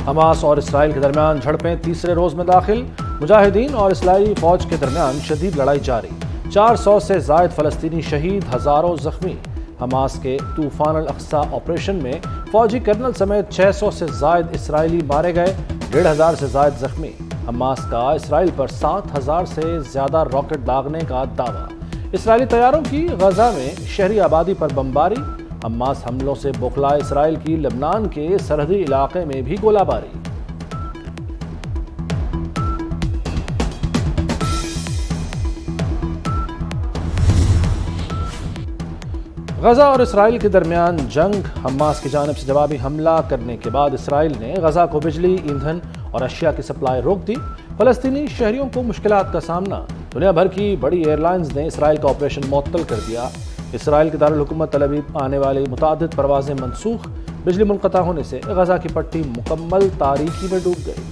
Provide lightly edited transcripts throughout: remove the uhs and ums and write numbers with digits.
Hamas और Israel के दरमियान झड़पें तीसरे रोज में दाखिल। मुजाहिदीन और इस्राइली फौज के दरमियान शदीद लड़ाई जारी। 400 से जायद फलस्तीनी शहीद, हजारों जख्मी। हमास के तूफान अल अक्सा ऑपरेशन में फौजी कर्नल समेत 600 से जायद इसराइली मारे गए, 1500 से जायद जख्मी। हमास का इसराइल पर 7000 से ज्यादा रॉकेट दागने का दावा। इसराइली तैयारों की गजा में शहरी आबादी पर बमबारी। हमास हमलों से बौखलाए इसराइल की लबनान के सरहदी इलाके में भी गोलाबारी। गजा और इसराइल के दरमियान जंग। हमास की जानिब से जवाबी हमला करने के बाद इसराइल ने गजा को बिजली, ईंधन और अशिया की सप्लाई रोक दी। फलस्तीनी शहरियों को मुश्किलात का सामना। दुनिया भर की बड़ी एयरलाइंस ने इसराइल का ऑपरेशन मुअत्तल कर दिया। इसराइल के दारुल हुकूमत तल अवीव आने वाली मुतादिद परवाजें मनसूख। बिजली मुनक़ता होने से गजा की पट्टी मुकम्मल तारीकी में डूब गई।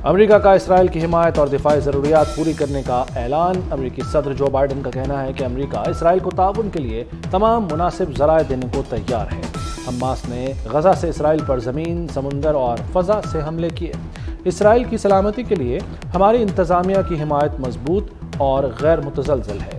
अमेरिका का इसराइल की हिमायत और दिफाई ज़रूरियात पूरी करने का ऐलान। अमेरिकी सदर जो बाइडन का कहना है कि अमेरिका इसराइल को ताउन के लिए तमाम मुनासिब ज़राए देने को तैयार है। हमास ने गजा से इसराइल पर ज़मीन, समुंदर और फ़ज़ा से हमले किए। इसराइल की सलामती के लिए हमारी इंतज़ामिया की हिमायत मजबूत और गैर मुतज़लज़ल है।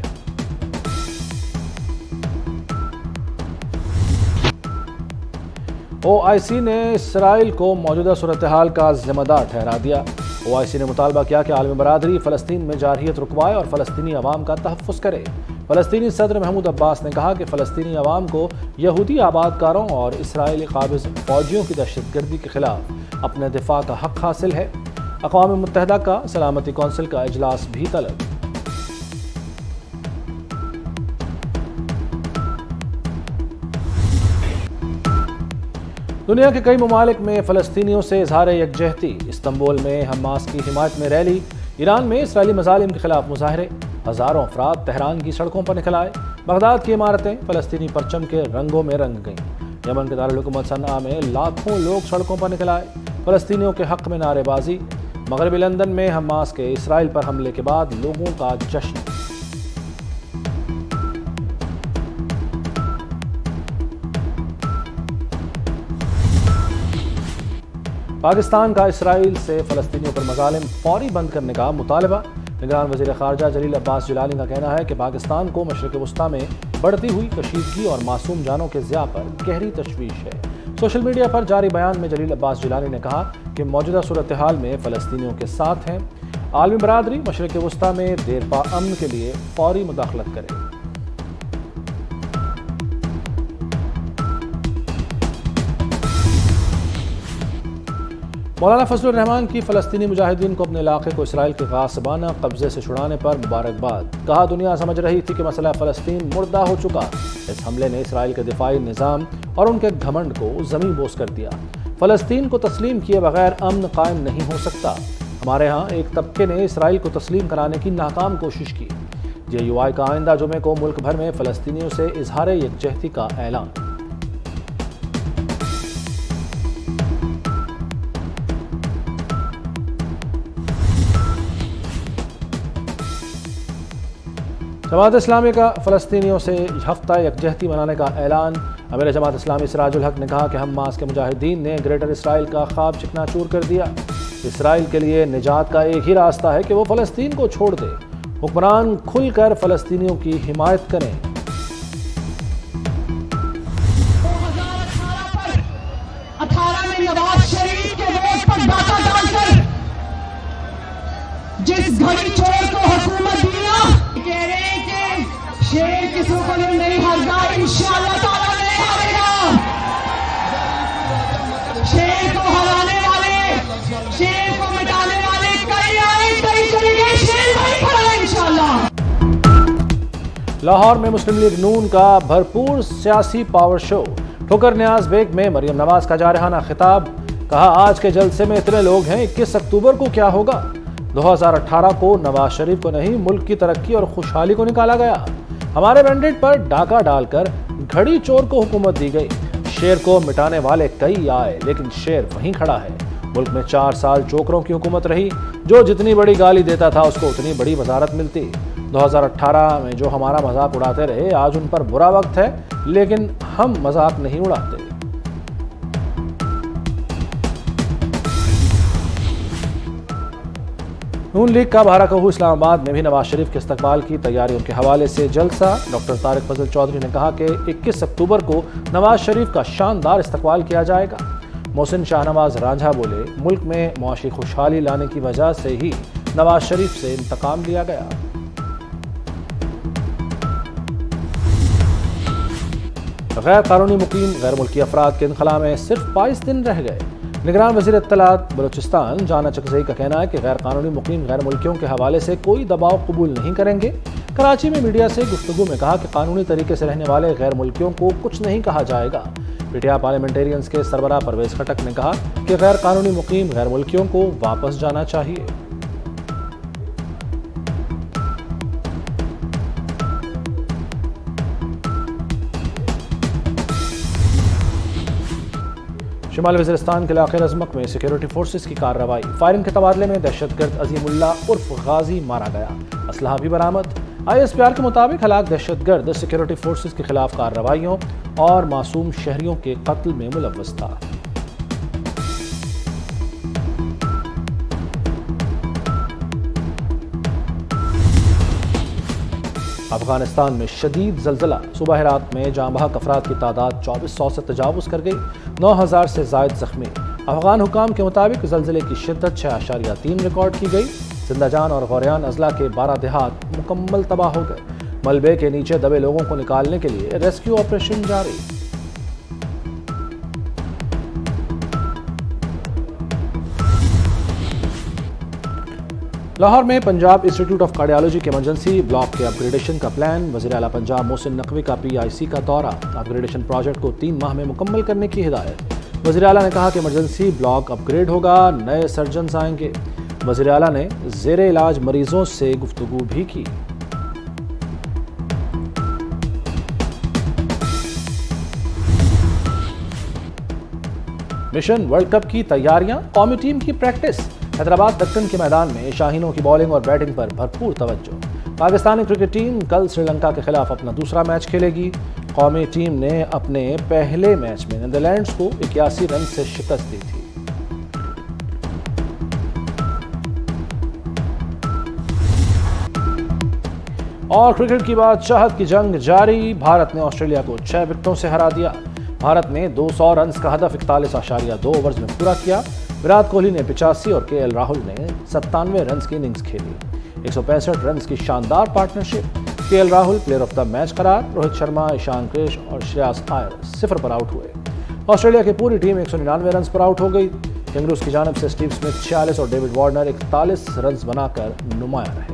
OIC ने इसराइल को मौजूदा सूरत हाल का जिम्मेदार ठहरा दिया। OIC ने मुतालबा किया कि आलमी बरादरी फ़लस्तीन में जारहियत रुकवाए और फ़लस्तीनी अवाम का तहफ़्फ़ुज़ करे। फ़लस्तीनी सदर महमूद अब्बास ने कहा कि फ़लस्तीनी अवाम को यहूदी आबादकारों और इसराइली काबिज़ फ़ौजियों की दहशतगर्दी के खिलाफ अपने दिफा का हक़ हासिल है। अक़वाम मुत्तहिदा का सलामती कौंसिल का इजलास भी तलब। दुनिया के कई ममालिक में फ़लस्तीनियों से इज़हार यकजहती। इस्तांबुल में हमास की हिमायत में रैली। ईरान में इसराइली मज़ालिम के खिलाफ मुज़ाहरे। हज़ारों अफराद तेहरान की सड़कों पर निकल आए। बगदाद की इमारतें फ़लस्तीनी परचम के रंगों में रंग गईं। यमन के दारुल हुकूमत सनआ में लाखों लोग सड़कों पर निकल आए। फ़लस्तीनियों के हक़ में नारेबाजी। मगरबी लंदन में हमास के इसराइल पर हमले के बाद लोगों का जश्न। पाकिस्तान का इसराइल से फ़लस्तीनियों पर मज़ालिम फौरी बंद करने का मुतालबा। निगरान वज़ीर ख़ारजा जलील अब्बास जिलानी का कहना है कि पाकिस्तान को मशरिक़ वस्ता में बढ़ती हुई कशीदगी और मासूम जानों के ज़िया पर गहरी तशवीश है। सोशल मीडिया पर जारी बयान में जलील अब्बास जिलानी ने कहा कि मौजूदा सूरत हाल में फ़लस्तीनियों के साथ हैं। आलमी बरादरी मशरिक़ वस्ता में देरपा अमन के लिए फौरी मुदाखलत करे। मौलाना फजलुर रहमान की फ़लस्तीनी मुजाहिदीन को अपने इलाके को इसराइल के गासिबाना कब्जे से छुड़ाने पर मुबारकबाद। कहा दुनिया समझ रही थी कि मसला फ़लस्तीन मुर्दा हो चुका। इस हमले ने इसराइल के दिफाई निज़ाम और उनके घमंड को ज़मीन बोस कर दिया। फ़लस्तीन को तस्लीम किए बगैर अमन कायम नहीं हो सकता। हमारे यहाँ एक तबके ने इसराइल को तस्लीम कराने की नाकाम कोशिश की। JUI का आइंदा जुमे को मुल्क भर में फ़लस्तीनियों से इज़हार यकजहती का ऐलान। जमात इस्लामी का फ़लस्तीनियों से हफ्ता यकजहती मनाने का ऐलान। अमीर जमात इस्लामी सिराजुल हक ने कहा कि हमास के मुजाहिदीन ने ग्रेटर इसराइल का ख्वाब चिकनाचूर कर दिया। इसराइल के लिए निजात का एक ही रास्ता है कि वो फ़लस्तीन को छोड़ दे। हुक्मरान खुलकर फ़लस्तीनियों की हिमायत करें। 2018 में नवाज शरीफ के वोट पर डाका डालकर जिस घड़ी चोर को हुकूमत दिया, कह रहे हैं कि शेर किसी को नहीं हारता, इंशाअल्लाह ताला नहीं हारेगा। शेर को हराने वाले, शेर को मिटाने वाले कई आए, कई चलेंगे, शेर वही खड़ा है इंशाअल्लाह। लाहौर में मुस्लिम लीग नून का भरपूर सियासी पावर शो। ठोकर न्याज बेग में मरियम नवाज का जारहाना खिताब। कहा आज के जलसे में इतने लोग हैं, 21 अक्टूबर को क्या होगा। 2018 को नवाज शरीफ को नहीं, मुल्क की तरक्की और खुशहाली को निकाला गया। हमारे मैंडेट पर डाका डालकर घड़ी चोर को हुकूमत दी गई। शेर को मिटाने वाले कई आए, लेकिन शेर वहीं खड़ा है। मुल्क में 4 साल जोकरों की हुकूमत रही। जो जितनी बड़ी गाली देता था उसको उतनी बड़ी वजारत मिलती। 2018 में जो हमारा मजाक उड़ाते रहे, आज उन पर बुरा वक्त है, लेकिन हम मजाक नहीं उड़ाते। नून लीग का बहराकहू इस्लामाबाद में भी नवाज शरीफ के इस्तकबाल की तैयारियों के हवाले से जलसा। डॉक्टर तारिक फजल चौधरी ने कहा कि 21 अक्टूबर को नवाज शरीफ का शानदार इस्तकबाल किया जाएगा। मोहसिन शाहनवाज रांझा बोले, मुल्क में मुआशी खुशहाली लाने की वजह से ही नवाज शरीफ से इंतकाम लिया गया। गैर कानूनी मुकीम गैर मुल्की अफराद के इनखला में सिर्फ 22 दिन रह गए। निगरान वज़ीर इत्तलात बलूचिस्तान जाना चकजई का कहना है कि गैर कानूनी मुकीम गैर मुल्कियों के हवाले से कोई दबाव कबूल नहीं करेंगे। कराची में मीडिया से गुफ्तगू में कहा कि कानूनी तरीके से रहने वाले गैर मुल्कियों को कुछ नहीं कहा जाएगा। पीटीआई पार्लियामेंटेरियंस के सरबराह परवेज खटक ने कहा कि गैर कानूनी मुकीम गैर मुल्कियों को वापस जाना चाहिए। शिमाली वज़ीरिस्तान के इलाके रज़मक में सिक्योरिटी फोर्सेस की कार्रवाई। फायरिंग के तबादले में दहशतगर्द अजीमुल्लाह उर्फ गाजी मारा गया। असलहा भी बरामद। ISPR के मुताबिक हलाक दहशतगर्द सिक्योरिटी फोर्सेस के खिलाफ कार्रवाइयों और मासूम शहरियों के कत्ल में मुलव्वस था। अफगानिस्तान में शदीद जल्जला। सुबह रात में जाँ बहक अफराद की तादाद 2400 से तजावुज़ कर गई। 9000 से ज़ायद ज़ख्मी। अफगान हुकाम के मुताबिक जल्जले की शिद्दत 6.3 रिकॉर्ड की गई। जिंदाजान और गौरियान अजला के 12 देहात मुकम्मल तबाह हो गए। मलबे के नीचे दबे लोगों को निकालने के लिए रेस्क्यू ऑपरेशन जारी। लाहौर में पंजाब इंस्टीट्यूट ऑफ कार्डियोलॉजी के इमरजेंसी ब्लॉक के अपग्रेडेशन का प्लान। वज़ीर आला पंजाब मोहसिन नकवी का PIC का दौरा। अपग्रेडेशन प्रोजेक्ट को 3 माह में मुकम्मल करने की हिदायत। वज़ीर आला ने कहा कि इमरजेंसी ब्लॉक अपग्रेड होगा, नए सर्जन्स आएंगे। वज़ीर आला ने ज़ेरे इलाज मरीजों से गुफ्तगू भी की। मिशन वर्ल्ड कप की तैयारियां, कौमी टीम की प्रैक्टिस। हैदराबाद दक्कन के मैदान में शाहीनों की बॉलिंग और बैटिंग पर भरपूर तवज्जो। पाकिस्तानी क्रिकेट टीम कल श्रीलंका के खिलाफ अपना दूसरा मैच खेलेगी। कौमी टीम ने अपने पहले मैच में नीदरलैंड्स को 81 रन से शिकस्त दी थी। और क्रिकेट की बादशाहत की जंग जारी। भारत ने ऑस्ट्रेलिया को 6 विकेटों से हरा दिया। भारत ने 200 रन का हदफ 41.2 ओवर्स में पूरा किया। विराट कोहली ने 85 और KL राहुल ने 97 रन की इनिंग्स खेली। 165 रन की शानदार partnership. KL Rahul player of the match करार। रोहित शर्मा, ईशान किश और श्रेयस अय्यर 0 पर आउट हुए। ऑस्ट्रेलिया की पूरी टीम 199 रन पर आउट हो गई। कैंगरूज की जानिब से स्टीव स्मिथ 46 और डेविड वार्नर 41 रन बनाकर नुमाया रहे।